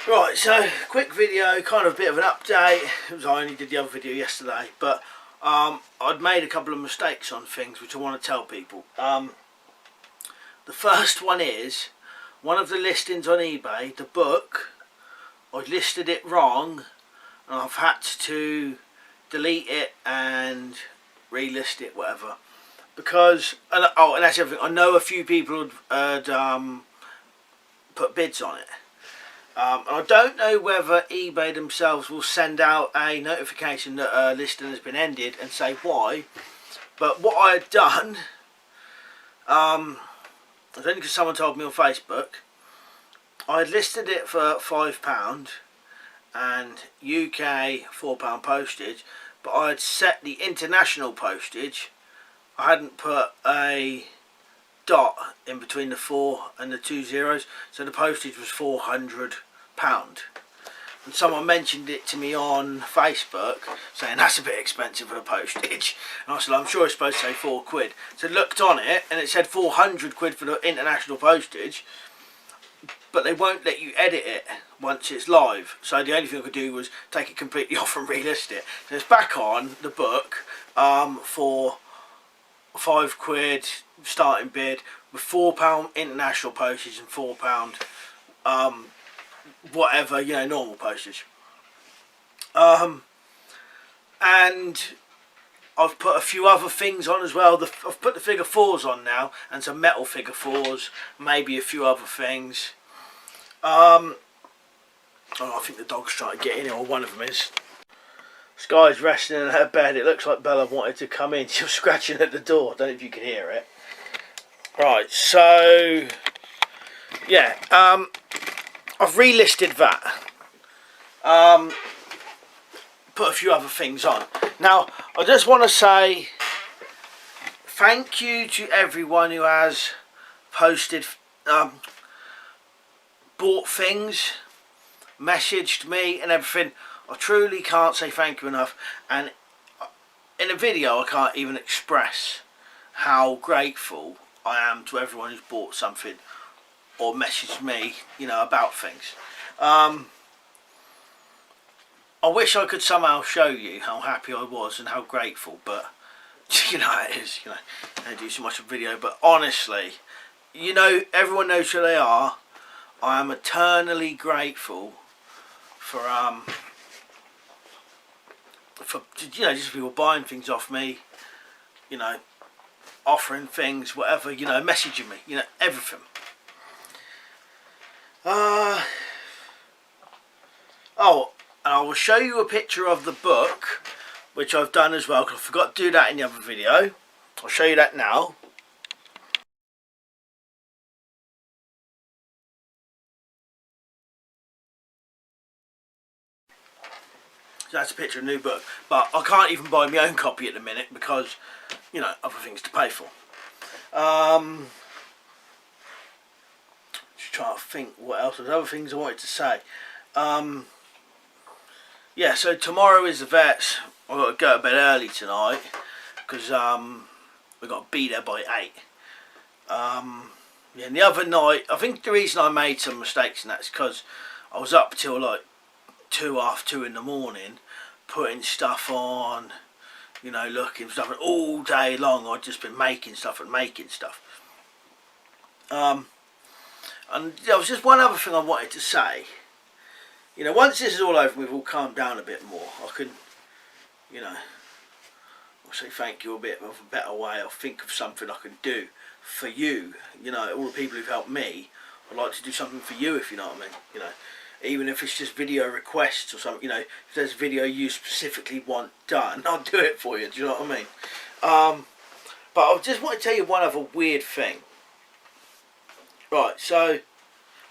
Right, so quick video, kind of a bit of an update. I only did the other video yesterday, but I'd made a couple of mistakes on things which I want to tell people. The first one is, one of the listings on eBay, the book, I listed it wrong and I've had to delete it and relist it, whatever. Because, and that's everything, I know a few people had put bids on it. I don't know whether eBay themselves will send out a notification that a listing has been ended and say why. But what I had done, it's only because someone told me on Facebook, I had listed it for £5 and UK £4 postage, but I had set the international postage. I hadn't put a dot in between the 4 and the 2 zeros, so the postage was £400. And someone mentioned it to me on Facebook saying that's a bit expensive for the postage, and I said I'm sure it's supposed to say £4. So I looked on it and it said 400 quid for the international postage, but they won't let you edit it once it's live. So the only thing I could do was take it completely off and relist it. So it's back on the book for £5 starting bid with £4 international postage and £4 whatever, you know, normal postage. And I've put a few other things on as well. I've put the figure 4s on now and some metal figure 4s, maybe a few other things. Oh, I think the dog's trying to get in here, or one of them is. Sky's resting in her bed. It looks like Bella wanted to come in. She was scratching at the door. I don't know if you can hear it. Right, so yeah, I've relisted that. Put a few other things on. Now, I just want to say thank you to everyone who has posted, bought things, messaged me and everything. I truly can't say thank you enough, and in a video I can't even express how grateful I am to everyone who's bought something or messaged me, you know, about things. I wish I could somehow show you how happy I was and how grateful, but you know it is, you know, I don't do so much of a video, but honestly, you know, everyone knows who they are. I am eternally grateful for you know, just people buying things off me, you know, offering things, whatever, you know, messaging me, you know, everything. Oh, and I will show you a picture of the book, which I've done as well, because I forgot to do that in the other video. I'll show you that now. So that's a picture of a new book, but I can't even buy my own copy at the minute because, you know, other things to pay for. Just trying to think what else. There's other things I wanted to say. Yeah, so tomorrow is the vets. I've got to go to bed early tonight because we've got to be there by 8. Yeah, and the other night, I think the reason I made some mistakes in that is because I was up till like 2, half 2 in the morning, putting stuff on, you know, looking for stuff, and all day long I'd just been making stuff and making stuff. And there was just one other thing I wanted to say. You know, once this is all over, we've all calmed down a bit more. I can, you know, I'll say thank you a bit of a better way. I'll think of something I can do for you. You know, all the people who've helped me, I'd like to do something for you, if you know what I mean. You know, even if it's just video requests or something, you know, if there's a video you specifically want done, I'll do it for you, do you know what I mean? But I just want to tell you one other weird thing. Right, so,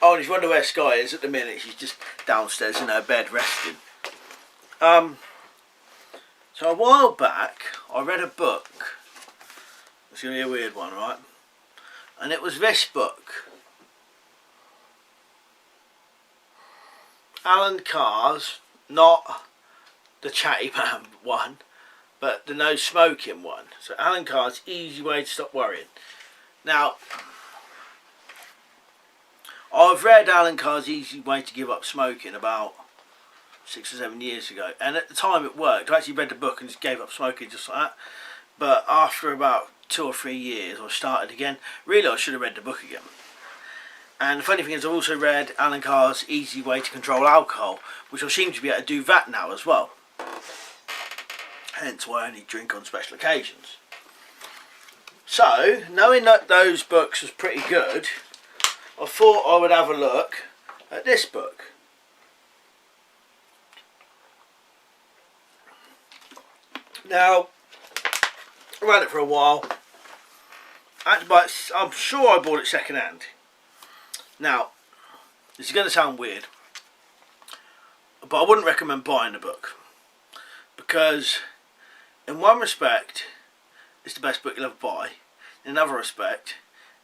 oh, and if you wonder where Sky is at the minute, she's just downstairs in her bed resting. So a while back, I read a book. It's going to be a weird one, right? And it was this book. Alan Carr's, not the Chatty Man one, but the no smoking one. So Alan Carr's Easy Way to Stop Worrying. Now, I've read Alan Carr's Easy Way to Give Up Smoking about 6 or 7 years ago, and at the time it worked. I actually read the book and just gave up smoking just like that. But after about 2 or 3 years, I started again. Really, I should have read the book again. And the funny thing is, I've also read Alan Carr's Easy Way to Control Alcohol, which I seem to be able to do that now as well. Hence why I only drink on special occasions. So, knowing that those books was pretty good, I thought I would have a look at this book. Now, I've had it for a while. I'm sure I bought it second hand. Now, this is going to sound weird, but I wouldn't recommend buying the book, because in one respect it's the best book you'll ever buy. In another respect,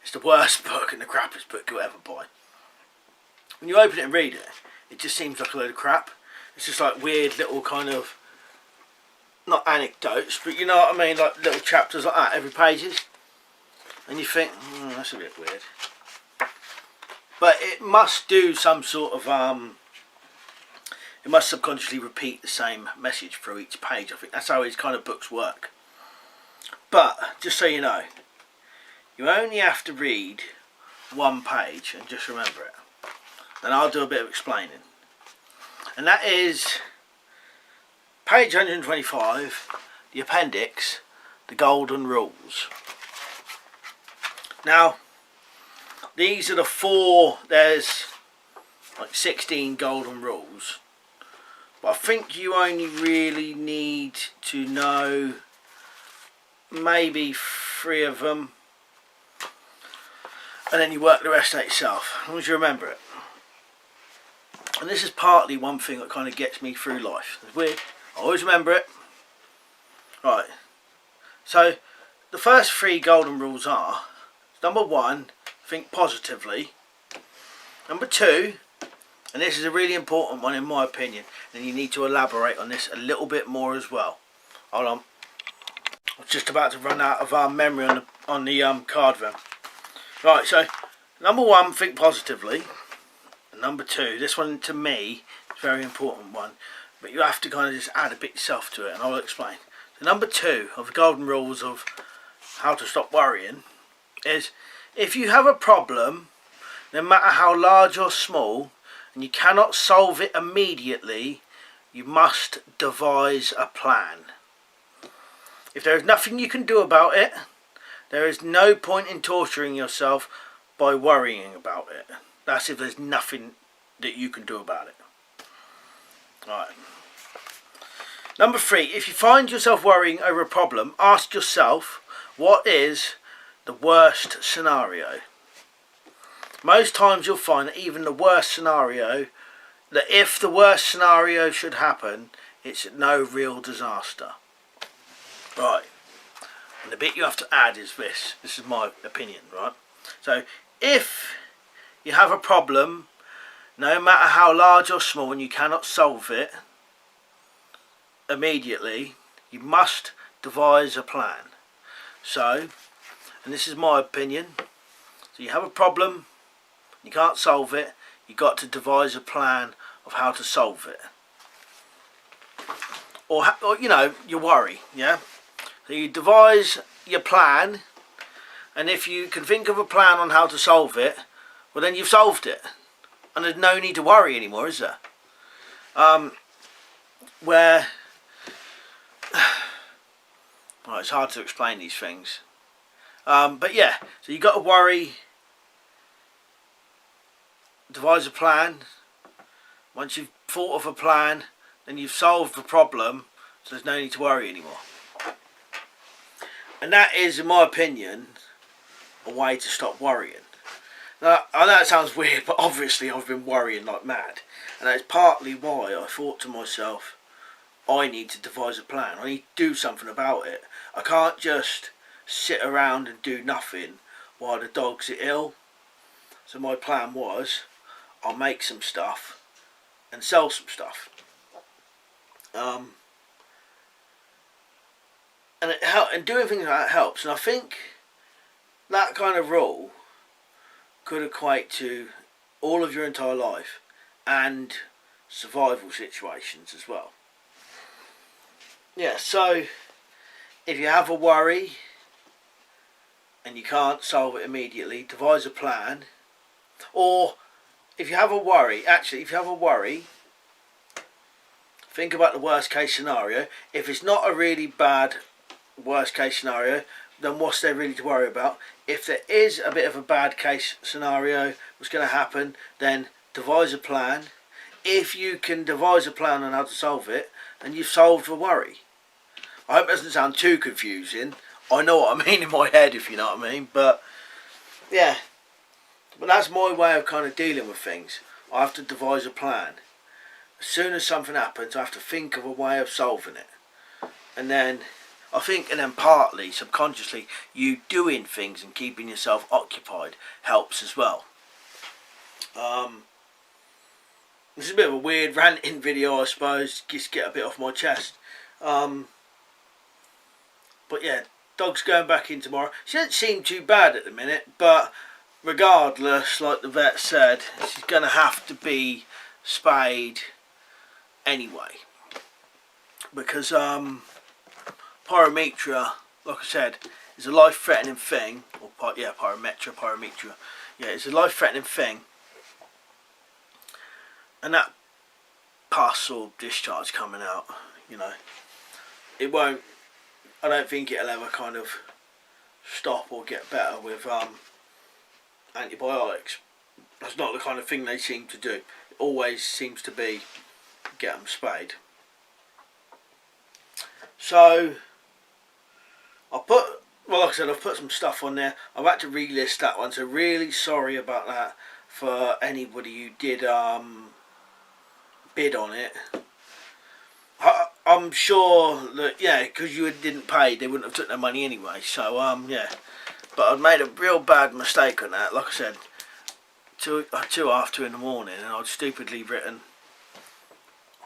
it's the worst book and the crappiest book you'll ever buy. When you open it and read it, it just seems like a load of crap. It's just like weird little kind of, not anecdotes, but you know what I mean, like little chapters like that every pages, and you think, that's a bit weird. But it must do some sort of it must subconsciously repeat the same message through each page. I think that's how his kind of books work. But just so you know, you only have to read one page and just remember it. And I'll do a bit of explaining. And that is page 125, the appendix, the golden rules. Now, these are the 4, there's like 16 golden rules. But I think you only really need to know maybe 3 of them. And then you work the rest out yourself, as long as you remember it. And this is partly one thing that kind of gets me through life. It's weird. I always remember it. Right. So, the first 3 golden rules are, number 1, think positively. Number 2, and this is a really important one in my opinion, and you need to elaborate on this a little bit more as well. Hold on. I'm just about to run out of memory on the card then. Right, so number 1, think positively. And number 2, this one to me is a very important one, but you have to kind of just add a bit yourself to it, and I'll explain. So number 2 of the golden rules of how to stop worrying is, if you have a problem, no matter how large or small, and you cannot solve it immediately, you must devise a plan. If there is nothing you can do about it, there is no point in torturing yourself by worrying about it. That's if there's nothing that you can do about it. Right. Number 3, if you find yourself worrying over a problem, ask yourself, what is the worst scenario? Most times you'll find that even the worst scenario, that if the worst scenario should happen, it's no real disaster. Right. And the bit you have to add is this. This is my opinion, right? So, if you have a problem, no matter how large or small, and you cannot solve it immediately, you must devise a plan. So, and this is my opinion, so you have a problem, you can't solve it, you've got to devise a plan of how to solve it. Or you know, you worry, yeah? So you devise your plan, and if you can think of a plan on how to solve it, well then you've solved it. And there's no need to worry anymore, is there? Well, it's hard to explain these things. But yeah, so you've got to worry, devise a plan. Once you've thought of a plan, then you've solved the problem, so there's no need to worry anymore. And that is, in my opinion, a way to stop worrying. Now, I know it sounds weird, but obviously I've been worrying like mad. And that's partly why I thought to myself, I need to devise a plan. I need to do something about it. I can't just sit around and do nothing while the dogs are ill. So my plan was, I'll make some stuff and sell some stuff. And doing things like that helps. And I think that kind of rule could equate to all of your entire life, and survival situations as well. Yeah, so if you have a worry and you can't solve it immediately, devise a plan. Or if you have a worry, think about the worst case scenario. If it's not a really bad worst case scenario, then what's there really to worry about? If there is a bit of a bad case scenario, what's going to happen, then devise a plan. If you can devise a plan on how to solve it, then you've solved the worry. I hope it doesn't sound too confusing. I know what I mean in my head, if you know what I mean. But yeah, but that's my way of kind of dealing with things. I have to devise a plan. As soon as something happens, I have to think of a way of solving it. And then partly, subconsciously, you doing things and keeping yourself occupied helps as well. This is a bit of a weird ranting video, I suppose, just get a bit off my chest. But yeah, dog's going back in tomorrow. She doesn't seem too bad at the minute, but regardless, like the vet said, she's going to have to be spayed anyway. Because pyrometria, like I said, is a life-threatening thing. Or pyrometria. Yeah, it's a life-threatening thing. And that pus or discharge coming out, you know, it won't, I don't think it'll ever kind of stop or get better with antibiotics. That's not the kind of thing they seem to do. It always seems to be get them spayed. So like I said, I've put some stuff on there. I've had to relist that one, so really sorry about that for anybody who did bid on it. I'm sure that, yeah, because you didn't pay, they wouldn't have took their money anyway. So yeah, but I'd made a real bad mistake on that. Like I said, 2:30 in the morning, and I'd stupidly written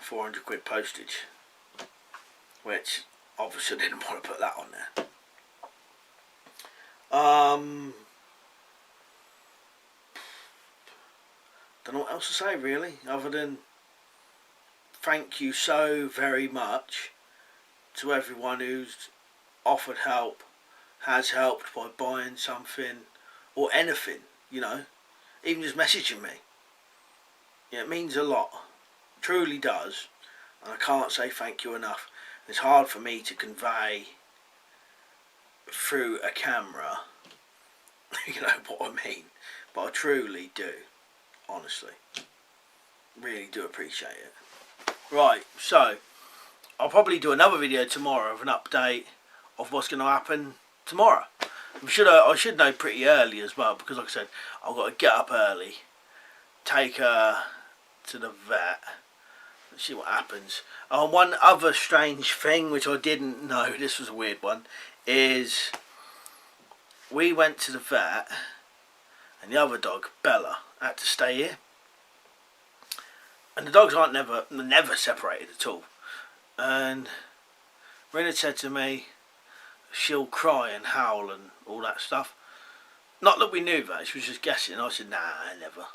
400 quid postage, which obviously didn't want to put that on there. Don't know what else to say really, other than thank you so very much to everyone who's offered help, has helped by buying something or anything, you know, even just messaging me. Yeah, it means a lot, it truly does, and I can't say thank you enough. It's hard for me to convey through a camera, you know what I mean, but I truly do, honestly, really do appreciate it. Right, so I'll probably do another video tomorrow of an update of what's going to happen tomorrow. I should know pretty early as well, because like I said, I've got to get up early, take her to the vet, and see what happens. One other strange thing which I didn't know, this was a weird one, is we went to the vet and the other dog, Bella, had to stay here. And the dogs aren't never separated at all. And Rena said to me, she'll cry and howl and all that stuff. Not that we knew that, she was just guessing. I said, nah, never.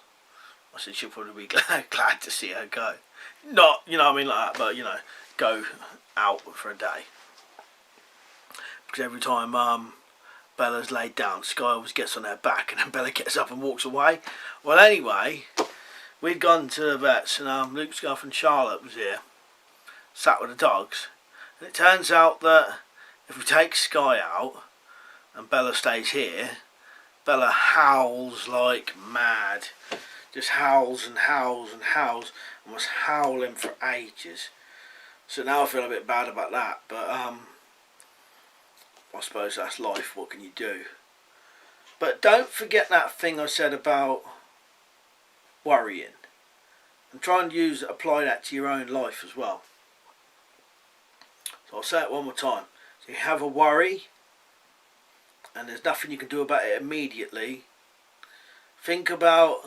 I said, she'll probably be glad to see her go. Not, you know what I mean, like that, but, you know, go out for a day. Because every time Bella's laid down, Sky always gets on her back and then Bella gets up and walks away. Well, anyway, we'd gone to the vets and Luke's girlfriend Charlotte was here, sat with the dogs. And it turns out that if we take Sky out and Bella stays here, Bella howls like mad. Just howls and howls and howls, and was howling for ages. So now I feel a bit bad about that, but I suppose that's life, what can you do? But don't forget that thing I said about worrying, and try and apply that to your own life as well. So I'll say it one more time. So you have a worry and there's nothing you can do about it immediately. Think about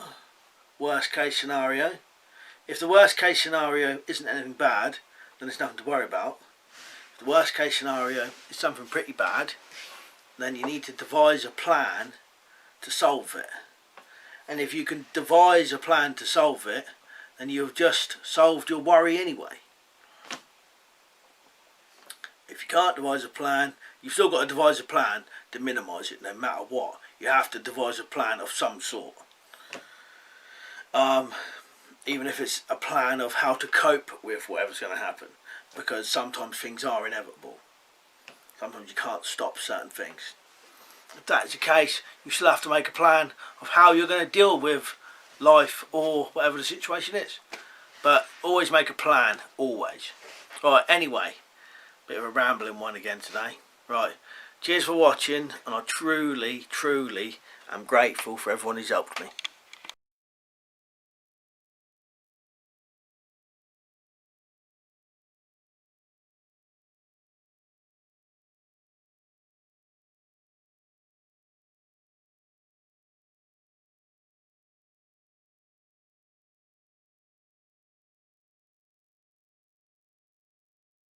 worst case scenario. If the worst case scenario isn't anything bad, then there's nothing to worry about. If the worst case scenario is something pretty bad, then you need to devise a plan to solve it. And if you can devise a plan to solve it, then you've just solved your worry anyway. If you can't devise a plan, you've still got to devise a plan to minimise it no matter what. You have to devise a plan of some sort. Even if it's a plan of how to cope with whatever's going to happen. Because sometimes things are inevitable. Sometimes you can't stop certain things. If that is the case, you still have to make a plan of how you're going to deal with life or whatever the situation is. But always make a plan, always. Right, anyway, bit of a rambling one again today. Right, cheers for watching, and I truly, truly am grateful for everyone who's helped me.